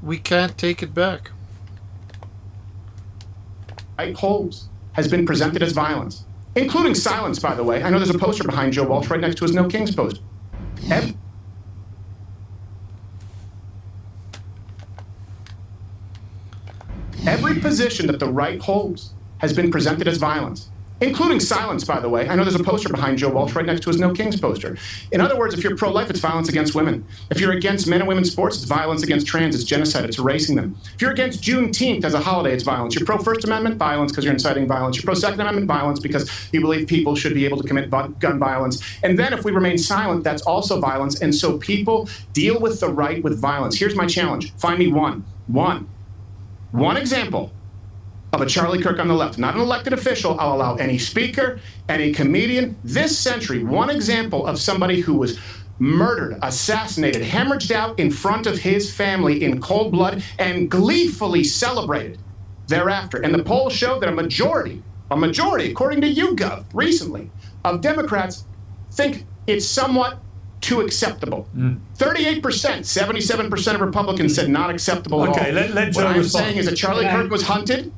We can't take it back. Right holds has been presented as violence, including silence, by the way. I know there's a poster behind Joe Walsh right next to his No Kings poster. Every position that the right holds has been presented as violence, including silence, by the way. I know there's a poster behind Joe Walsh right next to his No Kings poster. In other words, if you're pro-life, it's violence against women. If you're against men and women's sports, it's violence against trans, it's genocide, it's erasing them. If you're against Juneteenth as a holiday, it's violence. You're pro-First Amendment, violence because you're inciting violence. You're pro-Second Amendment, violence because you believe people should be able to commit gun violence. And then if we remain silent, that's also violence. And so people deal with the right with violence. Here's my challenge. Find me one example of a Charlie Kirk on the left, not an elected official. I'll allow any speaker, any comedian this century, one example of somebody who was murdered, assassinated, hemorrhaged out in front of his family in cold blood and gleefully celebrated thereafter. And the polls show that a majority, according to YouGov recently, of Democrats think it's somewhat too acceptable. 38%, 77% of Republicans said not acceptable at all. Okay, let Joe What I'm respond. saying is that Charlie Kirk was hunted.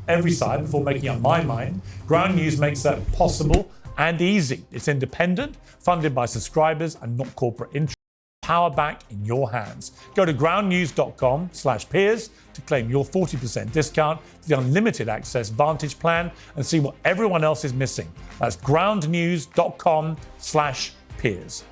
Every side before making up my mind. Ground News makes that possible and easy. It's independent, funded by subscribers and not corporate interests. Power back in your hands. Go to groundnews.com/peers to claim your 40% discount to the unlimited access Vantage plan and see what everyone else is missing. That's groundnews.com/peers.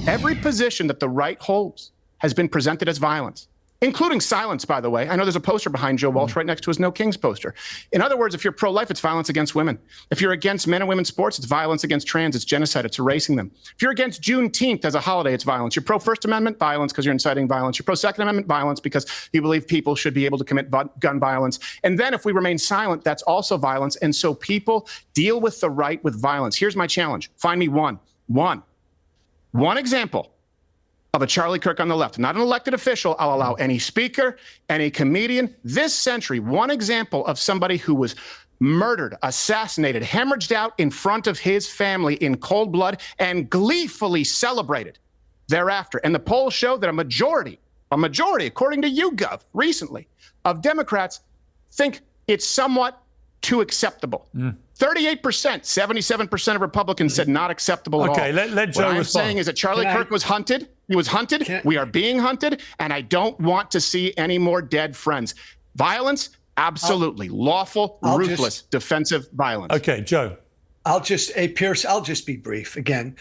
Every position that the right holds has been presented as violence, including silence, by the way. I know there's a poster behind Joe Walsh right next to his No Kings poster. In other words, if you're pro-life, it's violence against women. If you're against men and women's sports, it's violence against trans, it's genocide, it's erasing them. If you're against Juneteenth as a holiday, it's violence. You're pro-First Amendment, violence because you're inciting violence. You're pro-Second Amendment, violence because you believe people should be able to commit gun violence. And then if we remain silent, that's also violence. And so people deal with the right with violence. Here's my challenge. Find me one example of a Charlie Kirk on the left, not an elected official. I'll allow any speaker, any comedian this century, one example of somebody who was murdered, assassinated, hemorrhaged out in front of his family in cold blood and gleefully celebrated thereafter. And the polls show that a majority, according to YouGov recently, of Democrats think it's somewhat too acceptable. 38%, 77% of Republicans said not acceptable at all. Okay, let Joe What I'm respond. saying is that Charlie Kirk was hunted. He was hunted. We are being hunted. And I don't want to see any more dead friends. Violence, absolutely. Lawful, ruthless, defensive violence. Okay, Joe. Pierce, I'll just be brief again.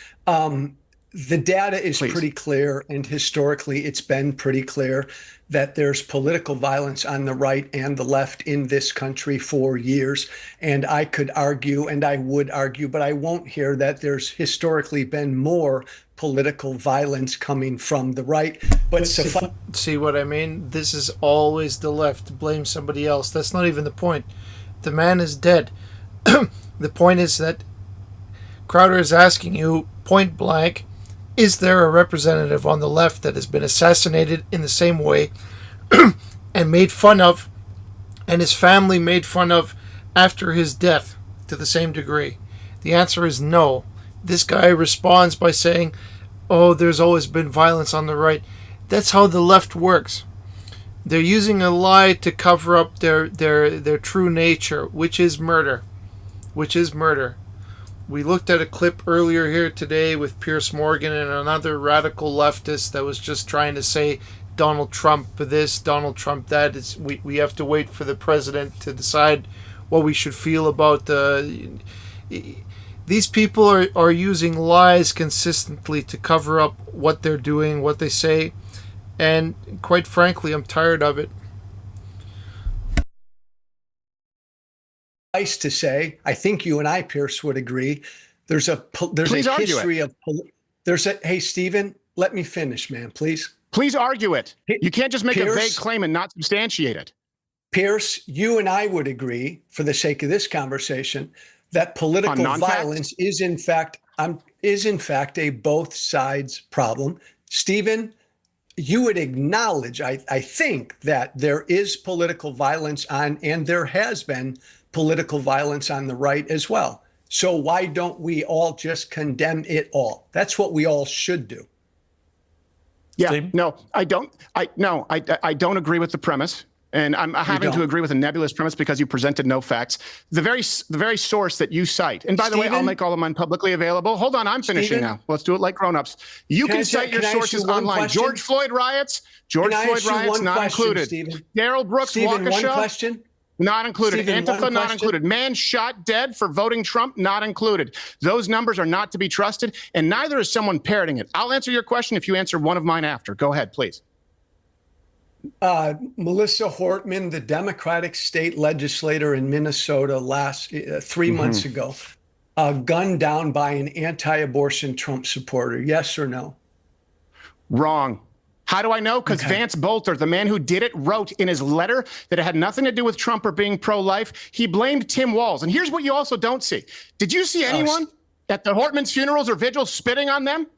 The data is pretty clear, and historically it's been pretty clear that there's political violence on the right and the left in this country for years. And I could argue, and I would argue, but I won't here, that there's historically been more political violence coming from the right. But See what I mean? This is always the left to blame somebody else. That's not even the point. The man is dead. The point is that Crowder is asking you point blank, is there a representative on the left that has been assassinated in the same way and made fun of, and his family made fun of after his death to the same degree? The answer is no. This guy responds by saying, oh, there's always been violence on the right. That's how the left works. They're using a lie to cover up their true nature, which is murder. We looked at a clip earlier here today with Piers Morgan and another radical leftist that was just trying to say Donald Trump this, Donald Trump that. We have to wait for the president to decide what we should feel about these people are using lies consistently to cover up what they're doing, what they say, and quite frankly, I'm tired of it. Nice to say, I think you and I, Pierce, would agree. There's a history of. Hey, Stephen, let me finish, man, please. Please argue it. You can't just make a vague claim and not substantiate it. Pierce, you and I would agree, for the sake of this conversation, that political violence is in fact a both sides problem. Stephen, you would acknowledge, I think, that there is political violence and there has been political violence on the right as well. So why don't we all just condemn it all? That's what we all should do. Yeah, Steve? no, I don't. I don't agree with the premise. And I'm having to agree with a nebulous premise because you presented no facts. The very source that you cite, and by the way, I'll make all of mine publicly available. Hold on, I'm finishing now. Let's do it like grown-ups. You can cite your sources online. George Floyd riots, not included. Daryl Brooks, Waukesha, not included. Antifa, not included. Man shot dead for voting Trump, not included. Those numbers are not to be trusted, and neither is someone parroting it. I'll answer your question if you answer one of mine after. Go ahead, please. Melissa Hortman, the Democratic state legislator in Minnesota, 3 months ago, gunned down by an anti-abortion Trump supporter. Yes or no? Wrong. How do I know? Because Vance Bolter, the man who did it, wrote in his letter that it had nothing to do with Trump or being pro-life. He blamed Tim Walz. And here's what you also don't see. Did you see anyone at the Hortman's funerals or vigils spitting on them?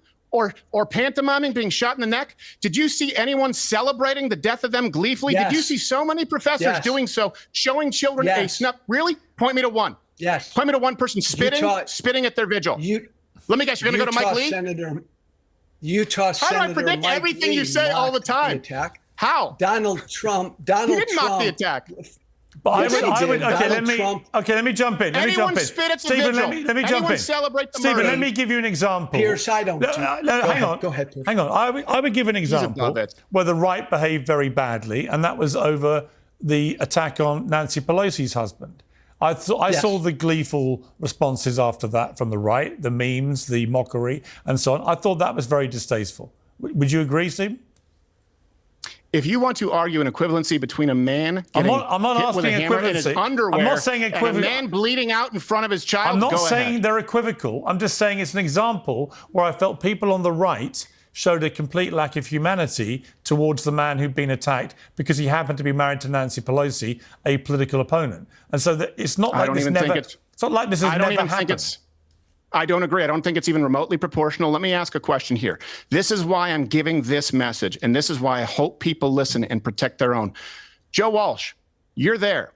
Or pantomiming being shot in the neck? Did you see anyone celebrating the death of them gleefully? Yes. Did you see so many professors doing so, showing children a snuff? Really? Point me to one. Yes. Point me to one person spitting at their vigil. Let me guess, you're going to go to Mike Lee? Utah Senator How do I predict Mike everything Lee you say all the time? How? Donald Trump. He didn't mock the attack. But let me jump in. Anyone spit at the Stephen, vigil. let me jump Anyone in. celebrate the Stephen, murder. let me give you an example. Pierce, I don't. Hang on. Go ahead. Pierce. Hang on. I would give an example where the right behaved very badly, and that was over the attack on Nancy Pelosi's husband. I saw the gleeful responses after that from the right, the memes, the mockery, and so on. I thought that was very distasteful. Would you agree, Stephen? If you want to argue an equivalency between a man getting I'm not hit with a asking hammer in his equivalency. underwear I'm not saying and a equivalent. man bleeding out in front of his child, I'm not go saying ahead. they're equivocal. I'm just saying it's an example where I felt people on the right showed a complete lack of humanity towards the man who'd been attacked because he happened to be married to Nancy Pelosi, a political opponent. And so it's not like this never. It's not like this has never happened. I don't agree. I don't think it's even remotely proportional. Let me ask a question here. This is why I'm giving this message, and this is why I hope people listen and protect their own. Joe Walsh, you're there.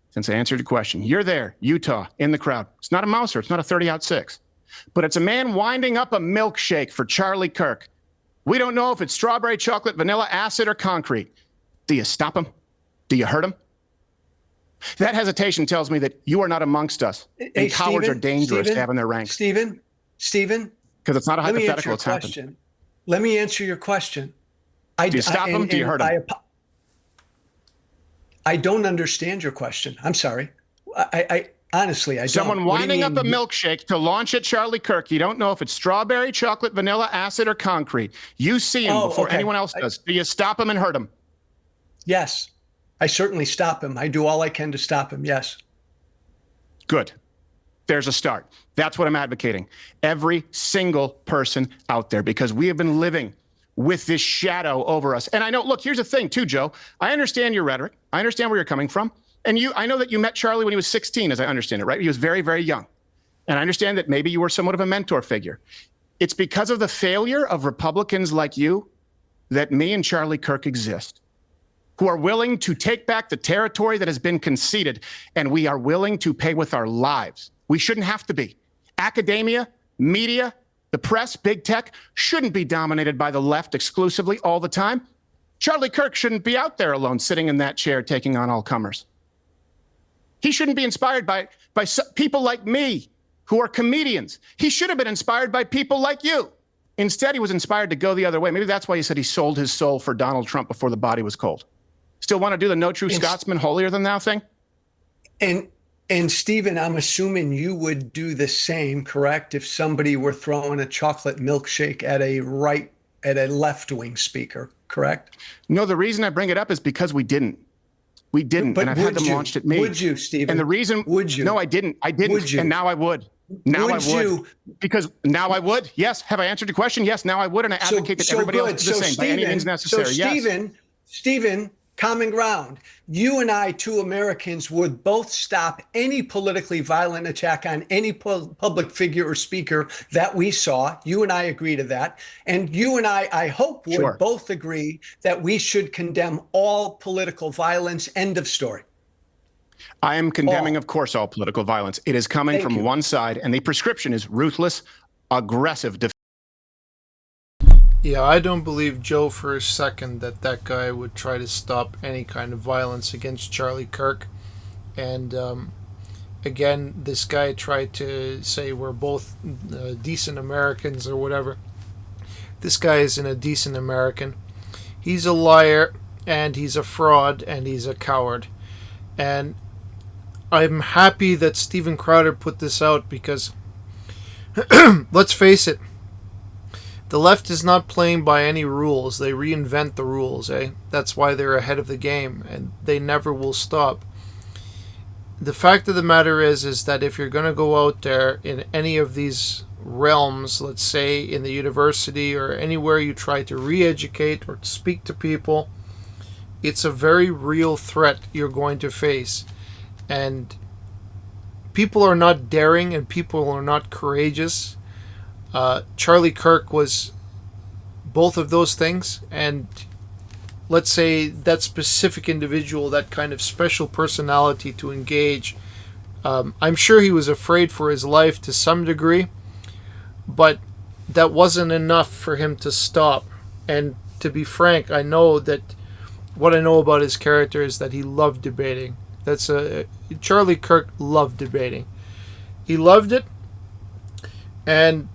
Since I answered your question, you're there, Utah, in the crowd. It's not a Mouser. It's not a 30-06. But it's a man winding up a milkshake for Charlie Kirk. We don't know if it's strawberry, chocolate, vanilla, acid, or concrete. Do you stop him? Do you hurt him? That hesitation tells me that you are not amongst us. And cowards are dangerous to have in their ranks. Stephen, because it's not a hypothetical, it's happened. Let me answer your question. Do you stop him? Do you hurt him? I don't understand your question. I'm sorry. I honestly, I don't. Someone winding up a milkshake to launch at Charlie Kirk. You don't know if it's strawberry, chocolate, vanilla, acid, or concrete. You see him before anyone else does. Do you stop him and hurt him? Yes. I certainly stop him. I do all I can to stop him. Yes. Good. There's a start. That's what I'm advocating. Every single person out there, because we have been living with this shadow over us. And I know, look, here's the thing too, Joe. I understand your rhetoric. I understand where you're coming from. And I know that you met Charlie when he was 16, as I understand it, right? He was very, very young. And I understand that maybe you were somewhat of a mentor figure. It's because of the failure of Republicans like you that me and Charlie Kirk exist, who are willing to take back the territory that has been conceded, and we are willing to pay with our lives. We shouldn't have to be. Academia, media, the press, big tech shouldn't be dominated by the left exclusively all the time. Charlie Kirk shouldn't be out there alone, sitting in that chair, taking on all comers. He shouldn't be inspired by people like me, who are comedians. He should have been inspired by people like you. Instead, he was inspired to go the other way. Maybe that's why he said he sold his soul for Donald Trump before the body was cold. Still want to do the no true Scotsman holier than thou thing? And Stephen, I'm assuming you would do the same, correct? If somebody were throwing a chocolate milkshake at a left-wing speaker, correct? No, the reason I bring it up is because we didn't. We didn't, and I've had them launched at me. Would you, Stephen? And the reason, would you? No, I didn't. Would you? And now I would. Now I would. Because now I would. Yes. Have I answered your question? Yes. Now I would, and I advocate that everybody else do the same by any means necessary. So Stephen, common ground. You and I, two Americans, would both stop any politically violent attack on any public figure or speaker that we saw. You and I agree to that. And you and I hope, would both agree that we should condemn all political violence. End of story. I am condemning, of course, all political violence. It is coming from one side, and the prescription is ruthless, aggressive. Yeah, I don't believe Joe for a second that guy would try to stop any kind of violence against Charlie Kirk. And again, this guy tried to say we're both decent Americans or whatever. This guy isn't a decent American. He's a liar, and he's a fraud, and he's a coward. And I'm happy that Steven Crowder put this out because, let's face it, the left is not playing by any rules. They reinvent the rules, eh? That's why they're ahead of the game, and they never will stop. The fact of the matter is that if you're going to go out there in any of these realms, let's say in the university or anywhere you try to re-educate or speak to people, it's a very real threat you're going to face. And people are not daring and people are not courageous. Charlie Kirk was both of those things, and let's say that specific individual, that kind of special personality to engage, I'm sure he was afraid for his life to some degree, but that wasn't enough for him to stop. And to be frank, I know that what I know about his character is that he loved debating. Charlie Kirk loved debating. He loved it, and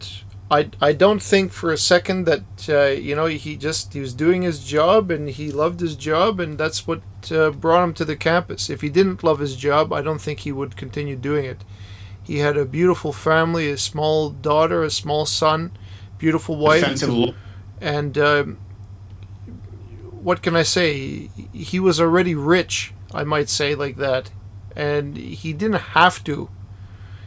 I don't think for a second that he was doing his job and he loved his job, and that's what brought him to the campus. If he didn't love his job, I don't think he would continue doing it. He had a beautiful family, a small daughter, a small son, beautiful wife, and what can I say? He was already rich, I might say, like that, and he didn't have to.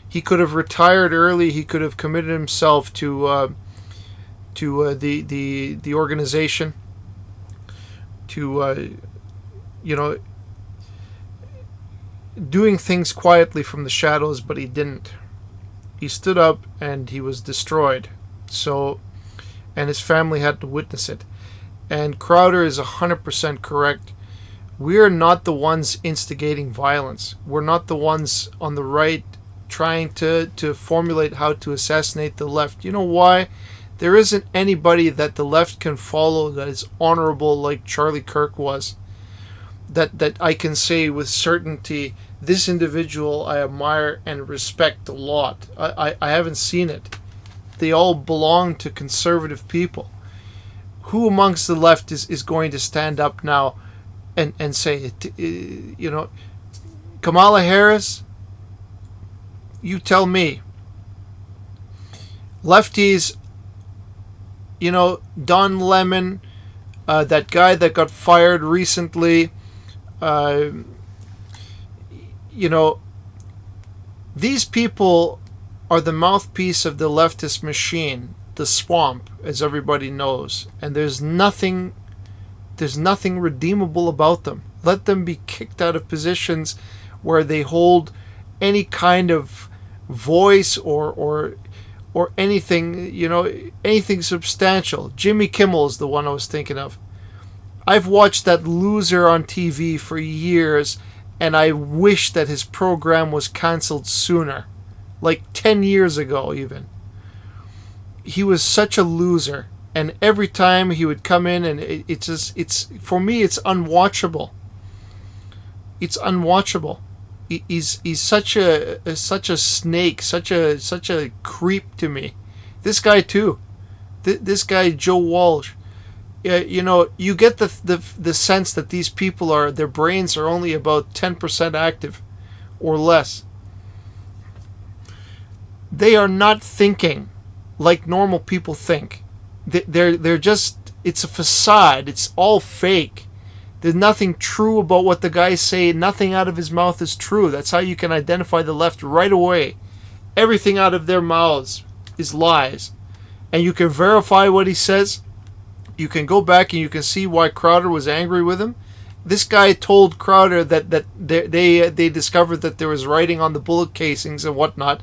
He could have retired early. He could have committed himself to the organization, to doing things quietly from the shadows, but he didn't. He stood up and he was destroyed. So, and his family had to witness it. And Crowder is 100% correct. We are not the ones instigating violence. We're not the ones on the right trying to formulate how to assassinate the left. You know why? There isn't anybody that the left can follow that is honorable like Charlie Kirk was. That I can say with certainty, this individual I admire and respect a lot. I haven't seen it. They all belong to conservative people. Who amongst the left is going to stand up now and say, Kamala Harris, you tell me. Lefties, Don Lemon, that guy that got fired recently, these people are the mouthpiece of the leftist machine, the swamp, as everybody knows, and there's nothing redeemable about them. Let them be kicked out of positions where they hold any kind of voice or anything, anything substantial. Jimmy Kimmel is the one I was thinking of. I've watched that loser on TV for years, and I wish that his program was canceled sooner, like 10 years ago even. He was such a loser, and every time he would come in, and it's for me, it's unwatchable. It's unwatchable. He's such a snake, such a creep to me. This guy too. This guy Joe Walsh. You get the sense that these people their brains are only about 10% active, or less. They are not thinking like normal people think. They're just, it's a facade. It's all fake. There's nothing true about what the guys say. Nothing out of his mouth is true. That's how you can identify the left right away. Everything out of their mouths is lies. And you can verify what he says. You can go back and you can see why Crowder was angry with him. This guy told Crowder that they discovered that there was writing on the bullet casings and whatnot.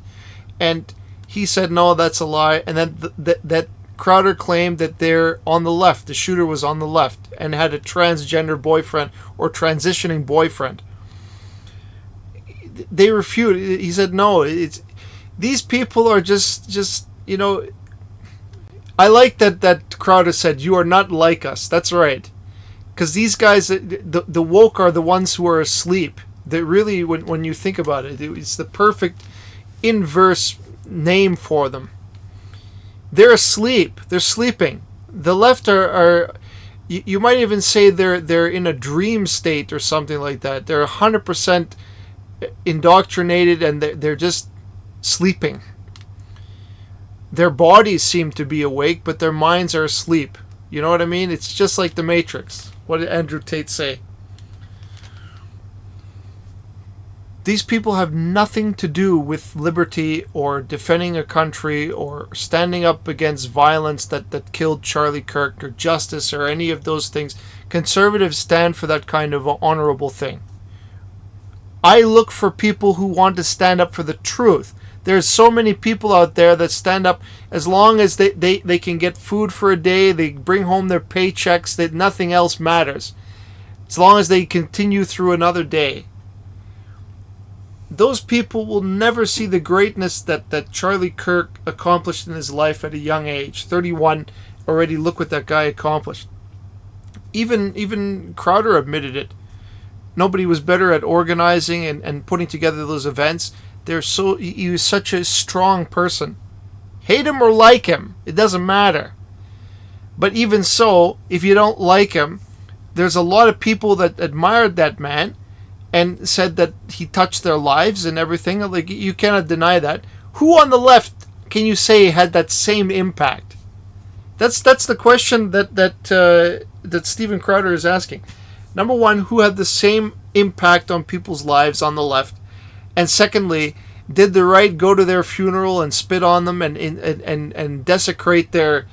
And he said, no, that's a lie. And then that Crowder claimed that they're on the left. The shooter was on the left and had a transgender boyfriend or transitioning boyfriend. they refuted. He said, no, these people are just I like that Crowder said, you are not like us. That's right. Because these guys, the woke are the ones who are asleep. They really, when you think about it, it's the perfect inverse name for them. They're asleep. They're sleeping. The left are you might even say they're in a dream state or something like that. They're 100% indoctrinated and they're just sleeping. Their bodies seem to be awake, but their minds are asleep. You know what I mean? It's just like the Matrix. What did Andrew Tate say? These people have nothing to do with liberty or defending a country or standing up against violence that killed Charlie Kirk or justice or any of those things. Conservatives stand for that kind of honorable thing. I look for people who want to stand up for the truth. There's so many people out there that stand up as long as they can get food for a day, they bring home their paychecks, that nothing else matters. As long as they continue through another day. Those people will never see the greatness that Charlie Kirk accomplished in his life at a young age. 31 already, look what that guy accomplished. Even Crowder admitted it. Nobody was better at organizing and putting together those events. He was such a strong person. Hate him or like him, it doesn't matter. But even so, if you don't like him, there's a lot of people that admired that man and said that he touched their lives and everything. Like, you cannot deny that. Who on the left can you say had that same impact? That's the question that Steven Crowder is asking. Number one, who had the same impact on people's lives on the left? And secondly, did the right go to their funeral and spit on them and desecrate their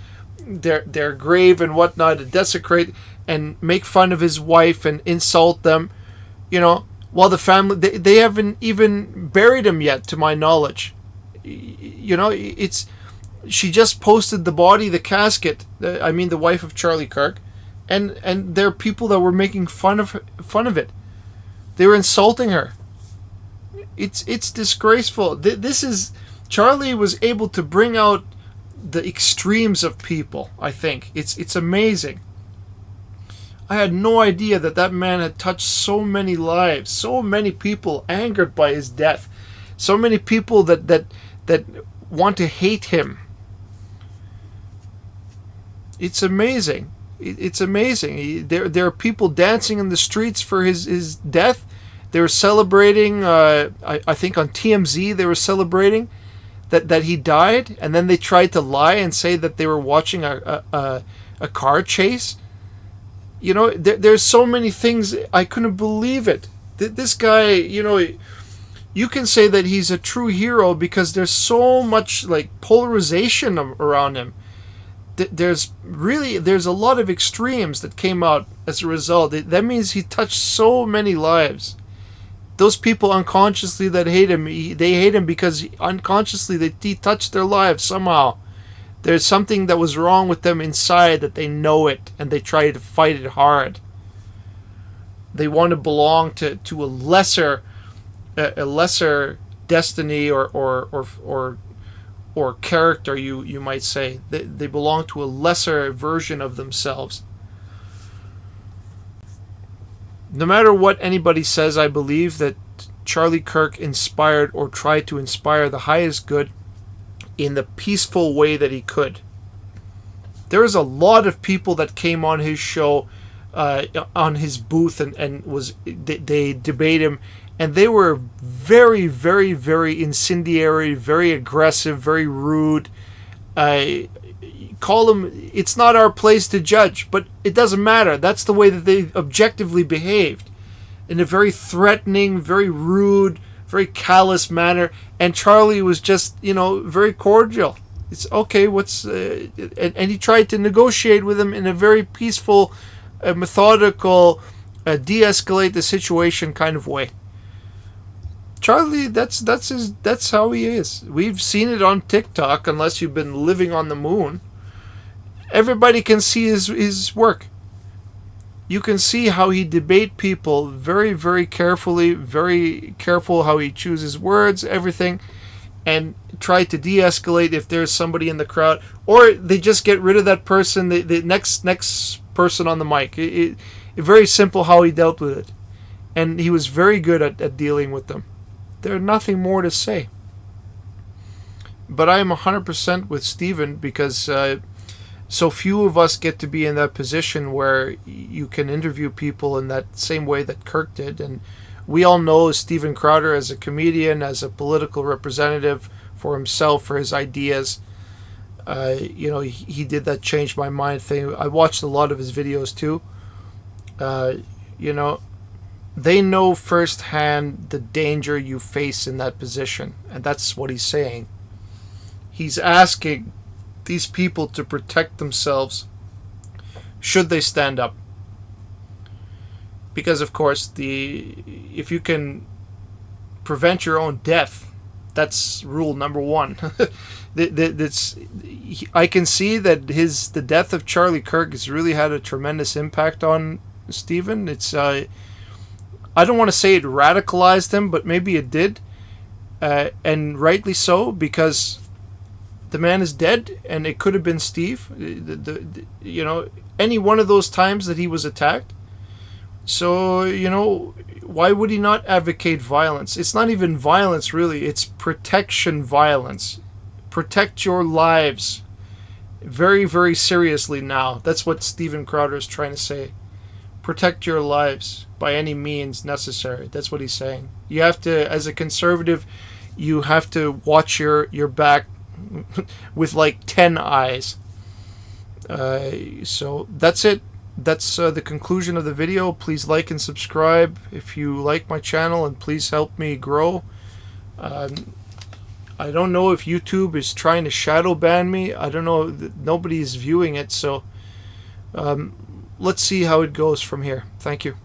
grave and whatnot, and desecrate and make fun of his wife and insult them? While the family, they haven't even buried him yet, to my knowledge. She just posted the casket. I mean, the wife of Charlie Kirk, and there are people that were making fun of it. They were insulting her. It's disgraceful. Charlie was able to bring out the extremes of people. I think it's amazing. I had no idea that man had touched so many lives, so many people angered by his death, so many people that want to hate him. It's amazing. It's amazing. There are people dancing in the streets for his death. They were celebrating, I think on TMZ they were celebrating that he died, and then they tried to lie and say that they were watching a car chase. There's so many things. I couldn't believe it. This guy, you can say that he's a true hero because there's so much like polarization around him. There's a lot of extremes that came out as a result. That means he touched so many lives. Those people unconsciously that hate him, they hate him because unconsciously he touched their lives somehow. There's something that was wrong with them inside that they know it, and they try to fight it hard. They want to belong to a lesser destiny or character, you might say. They belong to a lesser version of themselves. No matter what anybody says, I believe that Charlie Kirk inspired or tried to inspire the highest good in the peaceful way that he could. There was a lot of people that came on his show, on his booth, and they debate him, and they were very, very, very incendiary, very aggressive, very rude. Call them, it's not our place to judge, but it doesn't matter. That's the way that they objectively behaved, in a very threatening, very rude, very callous manner. And Charlie was just, very cordial. It's okay, and he tried to negotiate with him in a very peaceful, methodical, de-escalate the situation kind of way. Charlie, that's how he is. We've seen it on TikTok, unless you've been living on the moon. Everybody can see his work. you can see how he debate people very, very carefully, very careful how he chooses words, everything, and try to de-escalate if there's somebody in the crowd, or they just get rid of that person, the next person on the mic. Very simple how he dealt with it, and he was very good at dealing with them. There's nothing more to say. But I am 100% with Stephen, because so few of us get to be in that position where you can interview people in that same way that Kirk did. And we all know Steven Crowder as a comedian, as a political representative for himself, for his ideas. He did that change my mind thing. I watched a lot of his videos too. They know firsthand the danger you face in that position. And that's what he's saying. He's asking these people to protect themselves should they stand up. Because, of course, if you can prevent your own death, that's rule number one. I can see that the death of Charlie Kirk has really had a tremendous impact on Stephen. I don't want to say it radicalized him, but maybe it did, and rightly so, because the man is dead, and it could have been Steve. Any one of those times that he was attacked. So, why would he not advocate violence? It's not even violence, really. It's protection violence. Protect your lives. Very, very seriously now. That's what Steven Crowder is trying to say. Protect your lives by any means necessary. That's what he's saying. You have to, as a conservative, you have to watch your back with like 10 eyes. So that's it. That's the conclusion of the video. Please like and subscribe if you like my channel, and please help me grow. I don't know if YouTube is trying to shadow ban me. I don't know. Nobody's viewing it, so let's see how it goes from here. Thank you.